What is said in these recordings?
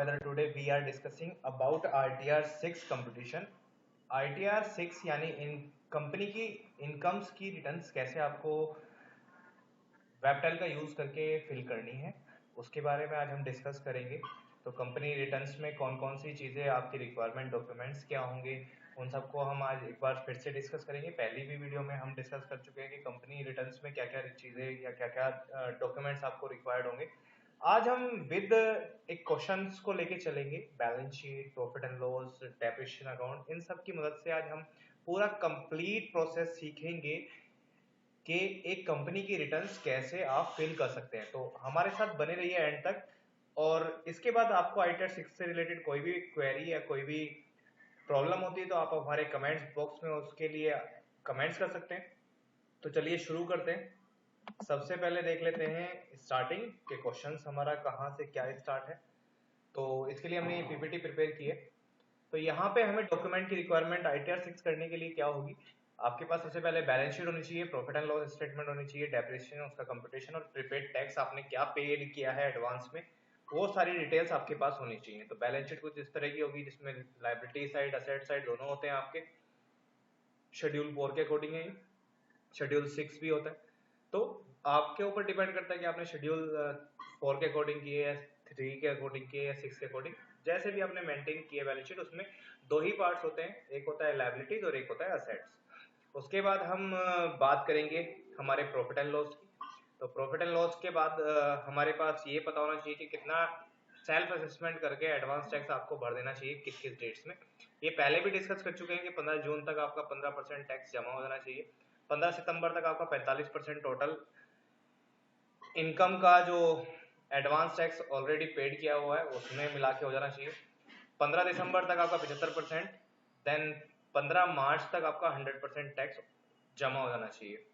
whether today we are discussing about ITR6 competition. ITR6 यानी इन company की incomes की returns कैसे आपको वेबटेल का यूज करके फिल करनी है, उसके बारे में आज हम डिस्कस करेंगे। तो कंपनी रिटर्न्स में कौन कौन सी चीज़ें आपकी रिक्वायरमेंट डॉक्यूमेंट्स क्या होंगे, उन सबको हम आज एक बार फिर से डिस्कस करेंगे। पहली भी वीडियो में हम डिस्कस कर चुके हैं कि कंपनी रिटर्न्स में क्या क्या चीज़ें या क्या क्या डॉक्यूमेंट्स आपको रिक्वायर्ड होंगे। आज हम विद एक क्वेश्चंस को लेके चलेंगे, balance sheet, profit and loss, depreciation account, इन सब की मदद से आज हम पूरा कंप्लीट प्रोसेस सीखेंगे कि एक कंपनी की रिटर्न्स कैसे आप फिल कर सकते हैं। तो हमारे साथ बने रहिए एंड तक। और इसके बाद आपको ITR6 से रिलेटेड कोई भी क्वेरी या कोई भी प्रॉब्लम होती है तो आप हमारे कमेंट्स बॉक्स में उसके लिए कमेंट्स कर सकते हैं। तो चलिए शुरू करते हैं। सबसे पहले देख लेते हैं स्टार्टिंग के क्वेश्चंस हमारा कहाँ से क्या स्टार्ट है। तो इसके लिए हमने ये पीपीटी प्रिपेयर की है। तो यहाँ पे हमें डॉक्यूमेंट की रिक्वायरमेंट ITR6 करने के लिए क्या होगी, आपके पास सबसे पहले बैलेंस शीट होनी चाहिए, प्रॉफिट एंड लॉस स्टेटमेंट होनी चाहिए, डेप्रिसिएशन उसका कंप्यूटेशन और प्रीपेड टैक्स आपने क्या पेड किया है एडवांस में, वो सारी डिटेल्स आपके पास होनी चाहिए। तो बैलेंस शीट कुछ इस तरह की होगी जिसमें लायबिलिटी साइड, असेट साइड दोनों होते हैं आपके। शेड्यूल 4 के अकॉर्डिंग है, शेड्यूल 6 भी होता है। तो आपके ऊपर डिपेंड करता है कि आपने शेड्यूल 4 के अकॉर्डिंग किए या 3 के अकॉर्डिंग किए या 6 के अकॉर्डिंग, जैसे भी आपने मेंटेन किए बैलेंस शीट। उसमें दो ही पार्ट्स होते हैं, एक होता है लायबिलिटीज और एक होता है असेट्स। उसके बाद हम बात करेंगे हमारे प्रॉफिट एंड लॉस की। तो प्रॉफिट एंड लॉस के बाद हमारे पास ये पता होना चाहिए कि कितना सेल्फ असेसमेंट करके एडवांस टैक्स आपको भर देना चाहिए किस किस डेट्स में। ये पहले भी डिस्कस कर चुके हैं कि 15 जून तक आपका 15% टैक्स जमा हो जाना चाहिए, 15 सितंबर तक आपका 45% टोटल इनकम का जो एडवांस टैक्स ऑलरेडी पेड किया हुआ है उसमें मिला के हो जाना चाहिए, 15 दिसंबर तक आपका 75%, देन 15 मार्च तक आपका 100% टैक्स जमा हो जाना चाहिए।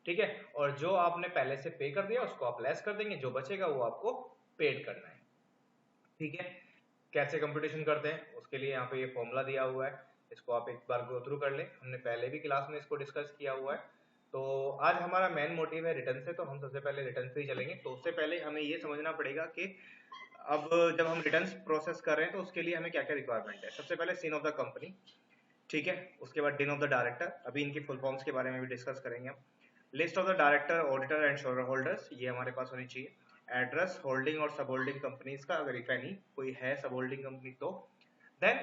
ठीक है, और जो आपने पहले से पे कर दिया उसको आप लेस कर देंगे, जो बचेगा वो आपको पेड करना है। ठीक है, कैसे कंप्यूटेशन करते हैं उसके लिए यहाँ पे ये फॉर्मूला दिया हुआ है, इसको आप एक बार गो थ्रू कर लें, हमने पहले भी क्लास में इसको डिस्कस किया हुआ है। तो आज हमारा मेन मोटिव है रिटर्न से, तो हम सबसे पहले रिटर्न से ही चलेंगे। तो उससे पहले हमें ये समझना पड़ेगा कि अब जब हम रिटर्न प्रोसेस कर रहे हैं तो उसके लिए हमें क्या क्या रिक्वायरमेंट है। सबसे पहले सीन ऑफ द कंपनी, ठीक है, उसके बाद डिन ऑफ द डायरेक्टर, अभी इनकी फुल फॉर्म्स के बारे में भी डिस्कस करेंगे हम। List of the director, auditor and share holders, ये हमारे पास होनी चाहिए। एड्रेस, होल्डिंग और सब होल्डिंग कंपनीज का, अगर इफ एनी कोई है सब होल्डिंग कंपनी तो। Then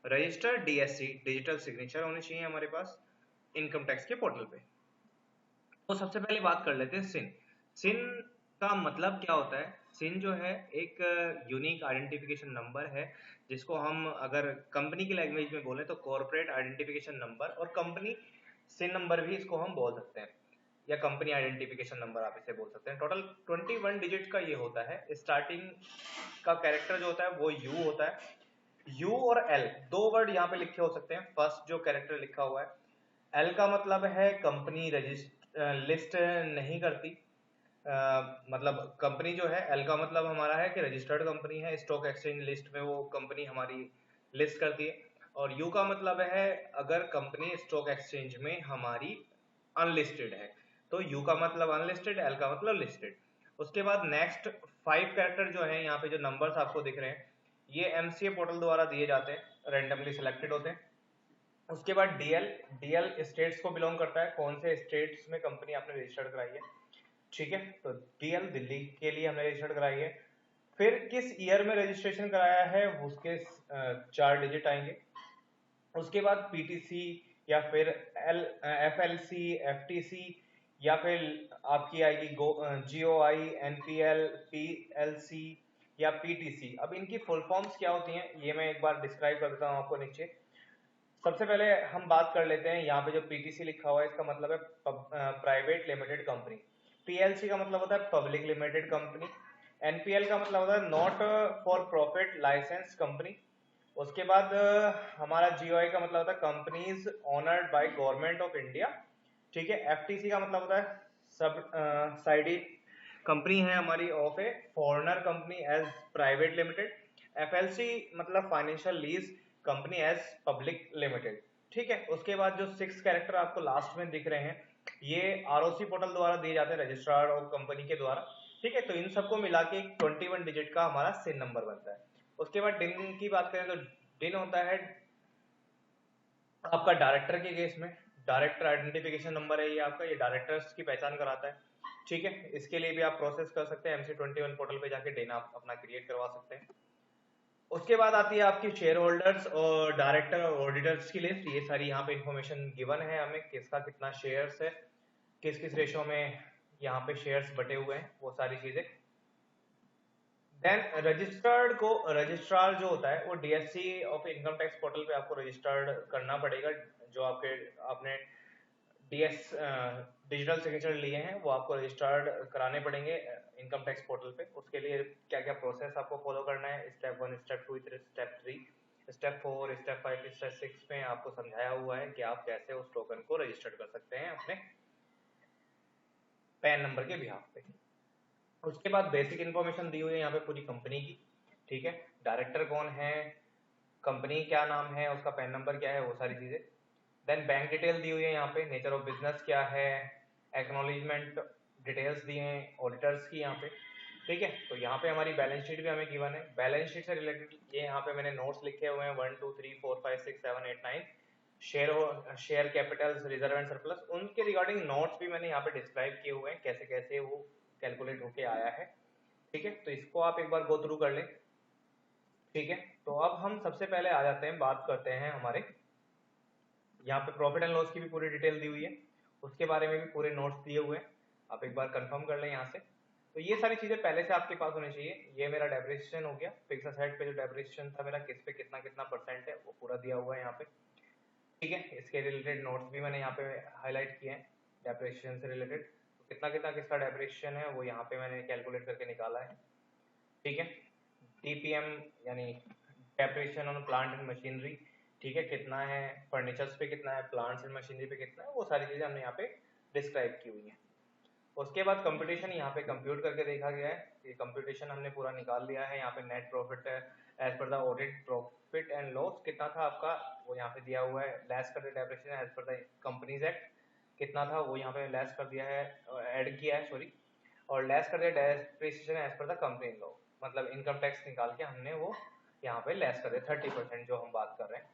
registered DSC, digital signature होनी चाहिए हमारे पास इनकम टैक्स के पोर्टल पे। तो सबसे पहले बात कर लेते हैं सिन। सिन का मतलब क्या होता है? सिन जो है एक यूनिक आइडेंटिफिकेशन नंबर है, जिसको हम अगर कंपनी की लैंग्वेज में बोले तो कॉर्पोरेट आइडेंटिफिकेशन नंबर, और कंपनी सिन नंबर भी इसको हम बोल सकते हैं, या कंपनी आइडेंटिफिकेशन नंबर आप इसे बोल सकते हैं। टोटल 21 डिजिट का ये होता है। स्टार्टिंग का कैरेक्टर जो होता है वो यू होता है। यू और एल दो वर्ड यहाँ पे लिखे हो सकते हैं। फर्स्ट जो कैरेक्टर लिखा हुआ है एल का मतलब है कंपनी लिस्ट नहीं करती, मतलब कंपनी जो है एल का मतलब हमारा है कि रजिस्टर्ड कंपनी है, स्टॉक एक्सचेंज लिस्ट में वो कंपनी हमारी लिस्ट करती है। और यू का मतलब है अगर कंपनी स्टॉक एक्सचेंज में हमारी अनलिस्टेड है, तो यू का मतलब अनलिस्टेड, एल का मतलब लिस्टेड। उसके बाद नेक्स्ट 5 कैरेक्टर जो है यहाँ पे जो नंबर्स आपको दिख रहे हैं ये MCA पोर्टल द्वारा दिए जाते हैं, रेंडमली सिलेक्टेड होते हैं। उसके बाद डीएल स्टेट्स को बिलोंग करता है, कौन से स्टेट्स में कंपनी आपने रजिस्टर्ड कराई है। ठीक है, तो डीएल दिल्ली के लिए हमने रजिस्टर्ड कराई है। फिर किस ईयर में रजिस्ट्रेशन कराया है उसके 4 डिजिट आएंगे। उसके बाद पीटीसी या फिर FLC, FTC या फिर आपकी आएगी GOI, NPL, PLC या PTC। अब इनकी फुल फॉर्म्स क्या होती हैं ये मैं एक बार डिस्क्राइब कर देता हूँ आपको नीचे। सबसे पहले हम बात कर लेते हैं, यहाँ पे जो PTC लिखा हुआ है इसका मतलब है प्राइवेट लिमिटेड कंपनी। PLC का मतलब होता है पब्लिक लिमिटेड कंपनी। NPL का मतलब होता है not for profit licence company. उसके बाद हमारा GOI का मतलब होता है companies owned by government of India. ठीक है, FTC का मतलब होता है सब साइडी कंपनी है हमारी of a foreigner company as private limited. FLC मतलब financial lease company as public limited. ठीक है, उसके बाद जो 6 कैरेक्टर आपको लास्ट में दिख रहे हैं ये ROC पोर्टल द्वारा दिए जाते हैं, रजिस्ट्रार ऑफ कंपनी के द्वारा। ठीक है, तो इन सबको मिला के 21 डिजिट का हमारा सिन नंबर बनता है। उसके बाद डिन की बात करें तो डिन होता है आपका डायरेक्टर के केस में, डायरेक्टर आइडेंटिफिकेशन नंबर है ये आपका, ये डायरेक्टर्स की पहचान कराता है, ठीक है। इसके लिए भी आप प्रोसेस कर सकते हैं, MC21 पोर्टल पे जाके डिन आप अपना क्रिएट करवा सकते हैं। उसके बाद आती है आपकी शेयर होल्डर्स और डायरेक्टर और ऑडिटर्स की लिस्ट। ये सारी यहाँ पे इंफॉर्मेशन गिवन है हमें, किसका कितना शेयर्स है, किस किस रेशो में यहाँ पे शेयर्स बटे हुए हैं, वो सारी चीजें। देन रजिस्टर्ड को, रजिस्ट्रार जो होता है वो DSC of income tax portal पे आपको रजिस्टर्ड करना पड़ेगा। जो आपने DS डिजिटल सिग्नेचर लिए हैं वो आपको रजिस्टर्ड कराने पड़ेंगे इनकम टैक्स पोर्टल पे। उसके लिए क्या क्या प्रोसेस आपको फॉलो करना है, step 1, step 2, step 3, step 4, step 5, step 6 में आपको समझाया हुआ है कि आप कैसे उस टोकन को रजिस्टर्ड कर सकते हैं अपने पैन नंबर के बिहाफ पे। उसके बाद बेसिक इन्फॉर्मेशन दी हुई है यहाँ पे पूरी कंपनी की, ठीक है। डायरेक्टर कौन है, कंपनी क्या नाम है, उसका पैन नंबर क्या है, वो सारी चीजें। देन बैंक डिटेल दी हुई है यहाँ पे, नेचर ऑफ बिजनेस क्या है, एक्नॉलेजमेंट डिटेल्स दिए हैं ऑडिटर्स की यहाँ पे, ठीक है। तो यहाँ पे हमारी बैलेंस शीट भी हमें गिवन है। बैलेंस शीट से रिलेटेड ये यहाँ पे मैंने नोट्स लिखे हुए हैं 1 2 3 4 5 6 7 8 9 share capital, reserve and surplus, उनके रिगार्डिंग नोट्स भी मैंने यहाँ पे डिस्क्राइब किए हुए हैं कैसे कैसे वो कैलकुलेट होके आया है, ठीक है। तो इसको आप एक बार गो थ्रू कर लें, ठीक है। तो अब हम सबसे पहले आ जाते हैं, बात करते हैं हमारे यहाँ पे प्रॉफिट एंड लॉस की भी पूरी डिटेल दी हुई है, उसके बारे में भी पूरे नोट्स दिए हुए हैं, आप एक बार कंफर्म कर लें यहाँ से। तो ये सारी चीजें पहले से आपके पास होनी चाहिए। ये मेरा डेप्रिसिएशन हो गया, फिक्स असेट पे जो डेप्रिसिएशन था मेरा, किस पे कितना कितना परसेंट है वो पूरा दिया हुआ है यहाँ पे, ठीक है। इसके रिलेटेड नोट्स भी मैंने यहाँ पे हाईलाइट किए हैं डेप्रिसिएशन से रिलेटेड, तो कितना कितना किसका डेप्रिसिएशन है वो यहाँ पे मैंने कैलकुलेट करके निकाला है, ठीक है। DPM यानी depreciation on plant and machinery, ठीक है, कितना है, फर्नीचर्स पे कितना है, प्लांट्स एंड मशीनरी पे कितना है, वो सारी चीजें हमने यहाँ पे डिस्क्राइब की हुई है। उसके बाद कंप्यूटेशन यहाँ पे कंप्यूट करके देखा गया है, ये कंप्यूटेशन हमने पूरा निकाल लिया है। यहाँ पे net profit as per the audit profit and loss कितना था आपका, वो यहाँ पे दिया हुआ है। लेस कर depreciation as per the companies act कितना था, वो यहाँ पे लेस कर दिया है, ऐड किया है सॉरी, और लेस कर दिया depreciation as per the company law, मतलब इनकम टैक्स निकाल के हमने वो यहाँ पे लेस कर दिया 30% जो हम बात कर रहे हैं,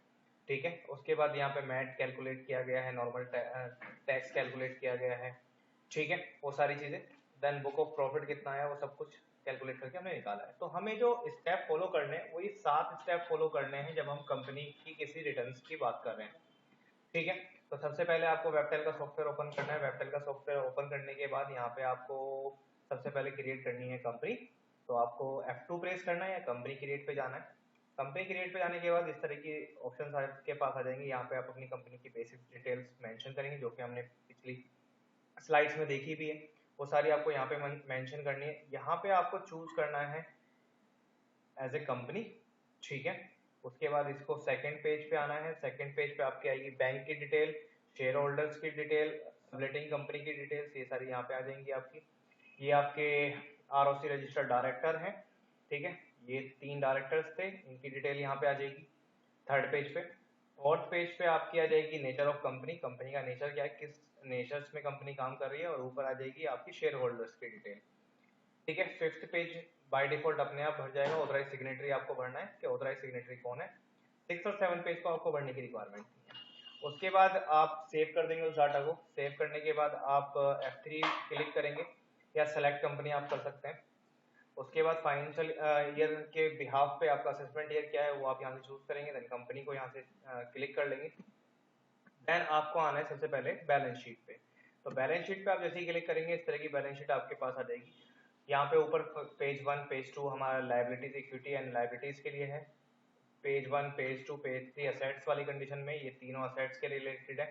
ठीक है। उसके बाद यहाँ पे मैट कैलकुलेट किया गया है, नॉर्मल टैक्स कैलकुलेट किया गया है, ठीक है, वो सारी चीजें। देन बुक ऑफ प्रॉफिट कितना है वो सब कुछ कैलकुलेट करके हमने निकाला है। तो हमें जो स्टेप फॉलो करने हैं वो ये 7 स्टेप फॉलो करने हैं जब हम कंपनी की किसी रिटर्न्स की बात कर रहे हैं, ठीक है। तो सबसे पहले आपको वेबटेल का सॉफ्टवेयर ओपन करना है। वेबटेल का सॉफ्टवेयर ओपन करने के बाद यहाँ पे आपको सबसे पहले क्रिएट करनी है कंपनी, तो आपको F2 प्रेस करना है या कंपनी क्रिएट पे जाना है। कंपनी क्रिएट पे जाने के बाद इस तरह की ऑप्शन आपके पास आ जाएंगे। यहाँ पे आप अपनी कंपनी की बेसिक डिटेल्स मेंशन करेंगे जो कि हमने पिछली स्लाइड्स में देखी भी है, वो सारी आपको यहाँ पे मेंशन करनी है। यहाँ पे आपको चूज करना है एज ए कंपनी, ठीक है। उसके बाद इसको सेकंड पेज पे आना है। सेकंड पेज पे आपकी आएगी बैंक की डिटेल, शेयर होल्डर्स की डिटेल, सबलेटिंग कंपनी की डिटेल्स, ये सारी यहाँ पे आ जाएंगी आपकी। ये आपके ROC रजिस्टर्ड डायरेक्टर हैं, ठीक है, ये 3 डायरेक्टर्स थे, इनकी डिटेल यहाँ पे आ जाएगी थर्ड पेज पे। फोर्थ पेज पे आपकी आ जाएगी नेचर ऑफ कंपनी, कंपनी का नेचर क्या है, किस नेचर्स में कंपनी काम कर रही है, और ऊपर आ जाएगी आपकी शेयर होल्डर्स की डिटेल, ठीक है। फिफ्थ पेज बाय डिफॉल्ट अपने आप भर जाएगा, ऑथराइज सिग्नेटरी आपको भरना है कि ऑथराइज सिग्नेटरी कौन है। 6 और 7 पेज को आपको भरने की रिक्वायरमेंट नहीं है। उसके बाद आप सेव कर देंगे उस डाटा को। सेव करने के बाद आप F3 क्लिक करेंगे या सेलेक्ट कंपनी आप कर सकते हैं। उसके बाद फाइनेंशियल ईयर के बिहाफ पे आपका असेसमेंट ईयर क्या है वो आप यहाँ से चूज करेंगे, देन कंपनी को यहाँ से क्लिक कर लेंगे। देन आपको आना है सबसे पहले बैलेंस शीट पे। तो बैलेंस शीट पे आप जैसे ही क्लिक करेंगे इस तरह की बैलेंस शीट आपके पास आ जाएगी। यहाँ पे ऊपर पेज 1 पेज 2 हमारा लायबिलिटीज, इक्विटी एंड लायबिलिटीज के लिए है। पेज 1 पेज 2 पेज 3 असेट्स वाली कंडीशन में ये तीनों असेट्स के रिलेटेड है।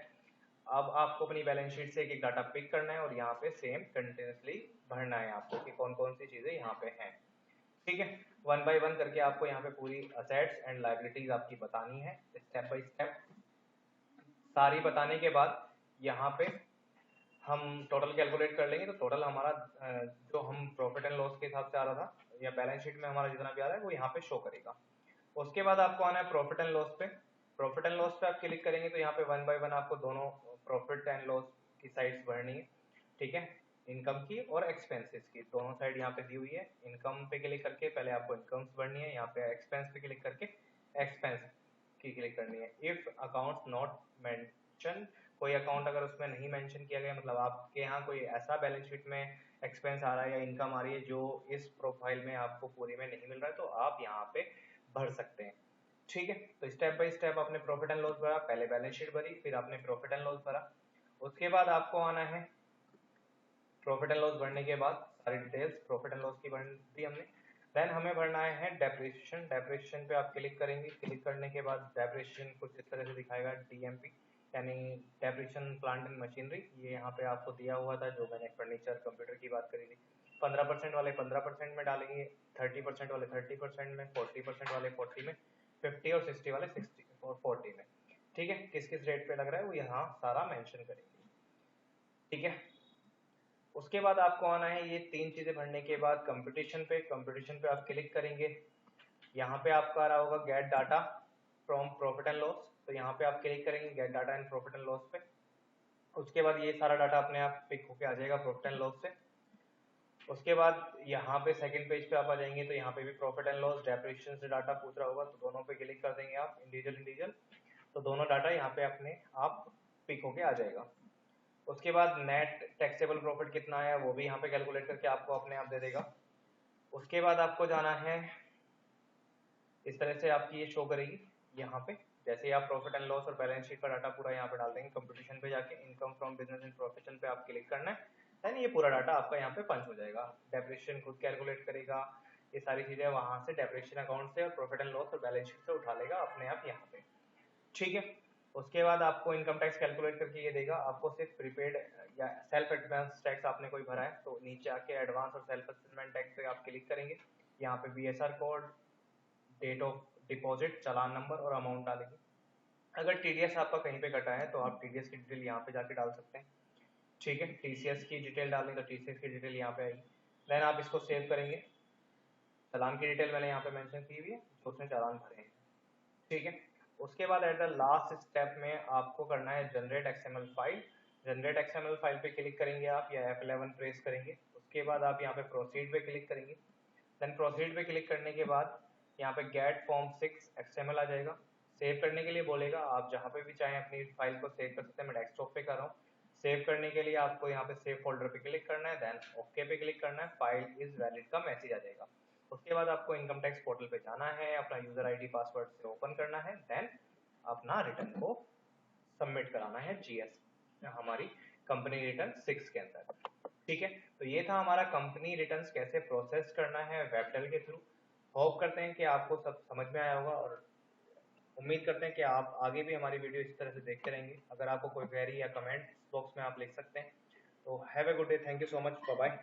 अब आपको अपनी बैलेंस शीट से एक एक डाटा पिक करना है और यहाँ पे सेम कंटिन्यूसली भरना है आपको कि कौन कौन सी चीजें यहाँ पे हैं, ठीक है। 1 बाय 1 करके आपको यहाँ पे पूरी असेट्स एंड लायबिलिटीज आपकी बतानी है स्टेप बाय स्टेप। सारी बताने के बाद यहाँ पे हम टोटल कैलकुलेट कर लेंगे। तो टोटल हमारा जो हम प्रॉफिट एंड लॉस के हिसाब से आ रहा था या बैलेंस शीट में हमारा जितना भी आ रहा है वो यहाँ पे शो करेगा। उसके बाद आपको आना है प्रॉफिट एंड लॉस पे। प्रॉफिट एंड लॉस पे आप क्लिक करेंगे तो यहाँ पे 1 बाय 1 आपको दोनों प्रॉफिट एंड लॉस की साइड्स भरनी है, ठीक है। इनकम की और एक्सपेंसेस की, दोनों साइड यहाँ पे दी हुई है। इनकम पे क्लिक करके पहले आपको इनकम्स भरनी है, यहाँ पे एक्सपेंस पे क्लिक करके एक्सपेंस की क्लिक करनी है। इफ अकाउंट नॉट मेंशन, कोई अकाउंट अगर उसमें नहीं मेंशन किया गया, मतलब आपके यहाँ कोई ऐसा बैलेंस शीट में एक्सपेंस आ रहा है या इनकम आ रही है जो इस प्रोफाइल में आपको पूरी में नहीं मिल रहा है, तो आप यहाँ पे भर सकते हैं। ठीक है, तो स्टेप बाय स्टेप आपने प्रॉफिट एंड लॉस भरा, पहले बैलेंस शीट भरी, फिर आपने प्रॉफिट एंड लॉस भरा। उसके बाद आपको आना है प्रॉफिट एंड लॉस भरने के बाद सारी डिटेल्स प्रॉफिट एंड लॉस की भर दी हमने। देन हमें भरना है डेप्रिसिएशन। डेप्रिसिएशन पे आप क्लिक करेंगे, क्लिक करने के बाद डेप्रिसिएशन कुछ इस तरह से दिखाएगा, डीएमपी यानी डेप्रिसिएशन प्लांट एंड मशीनरी। ये यहाँ पे आपको दिया हुआ था जो मैंने फर्नीचर कंप्यूटर की बात करी थी। 15% वाले 15% में डालेंगे, 30% वाले 30% में, 40% वाले 40 में, 50 और 60 वाले 60 और 40 में। ठीक है, किस किस रेट पे लग रहा है वो यहाँ सारा मेंशन करेंगे। ठीक है, उसके बाद आपको आना है ये तीन चीजें भरने के बाद कंपटीशन पे। कंपटीशन पे आप क्लिक करेंगे, यहाँ पे आपका आ रहा होगा gate data from profit and loss, तो यहाँ पे आप क्लिक करेंगे gate data and profit and loss पे। उसके बाद ये सारा डाटा अपने आप पिक होके आ जाएगा प्रॉफिट एंड लॉस से। उसके बाद यहाँ पे सेकंड पेज पे आप आ जाएंगे, तो यहाँ पे भी प्रॉफिट एंड लॉस डेप्रिसिएशन से डाटा पूछ रहा होगा, तो दोनों पे क्लिक कर देंगे आप इंडिविजुअल इंडिविजुअल, तो दोनों डाटा यहाँ पे अपने आप पिक होके आ जाएगा। उसके बाद नेट टैक्सेबल प्रॉफिट कितना है वो भी यहाँ पे कैलकुलेट करके आपको अपने आप दे देगा। उसके बाद आपको जाना है, इस तरह से आपकी ये शो करेगी यहाँ पे, जैसे ही आप प्रॉफिट एंड लॉस और बैलेंस शीट का डाटा पूरा यहाँ पे डाल देंगे, कंपटीशन पे जाके income from business and profession पे आप क्लिक करना है, देन ये पूरा डाटा आपका यहाँ पे पंच हो जाएगा। डेप्रिसिएशन खुद कैलकुलेट करेगा, ये सारी चीजें वहां से डेप्रिसिएशन अकाउंट से और प्रॉफिट एंड लॉस और बैलेंस शीट से उठा लेगा अपने आप यहाँ पे। ठीक है, उसके बाद आपको इनकम टैक्स कैलकुलेट करके ये देगा। आपको सिर्फ प्रीपेड या सेल्फ एडवांस टैक्स आपने कोई भरा है तो नीचे आके एडवांस और सेल्फ असेसमेंट टैक्स पे आप क्लिक करेंगे, यहाँ पे BSR code, date of deposit, challan number और अमाउंट डालेंगे। अगर टीडीएस आपका कहीं पे कटा है तो आप टीडीएस की डिटेल यहाँ पे जाके डाल सकते हैं। ठीक है, टीसीएस की डिटेल डालें तो टीसीएस की डिटेल यहाँ पे आएगी। देन आप इसको सेव करेंगे। चालान की डिटेल मैंने यहाँ पे मेंशन की हुई है जो उसने चालान भरे हैं। ठीक है, उसके बाद एट द लास्ट स्टेप में आपको करना है generate XML file. Generate XML file पे क्लिक करेंगे आप या F11 प्रेस करेंगे। उसके बाद आप यहाँ पे प्रोसीड पे क्लिक करेंगे। देन प्रोसीड पे क्लिक करने के बाद यहाँ पे गेट फॉर्म 6 एक्सएमएल आ जाएगा। सेव करने के लिए बोलेगा, आप जहाँ पे भी चाहें अपनी फाइल को सेव कर सकते हैं, मैं डेस्कटॉप पे कर रहा हूँ। सेव करने के लिए आपको यहाँ पे सेव फोल्डर पे क्लिक करना है, देन ओके पे क्लिक करना है, फाइल इज वैलिड का मैसेज आ जाएगा। उसके बाद आपको इनकम टैक्स पोर्टल पे जाना है, अपना यूजर आईडी पासवर्ड से ओपन करना है, देन अपना रिटर्न को सबमिट कराना है जीएस हमारी कंपनी रिटर्न 6 के अंदर। ठीक है, तो ये था हमारा कंपनी रिटर्न्स कैसे प्रोसेस करना है वेबटेल के थ्रू। होप करते हैं कि आपको सब समझ में आया होगा और उम्मीद करते हैं कि आप आगे भी हमारी वीडियो इस तरह से देखते रहेंगे। अगर आपको कोई क्वेरी या कमेंट बॉक्स में आप लिख सकते हैं। तो have a good day, thank you so much, bye bye.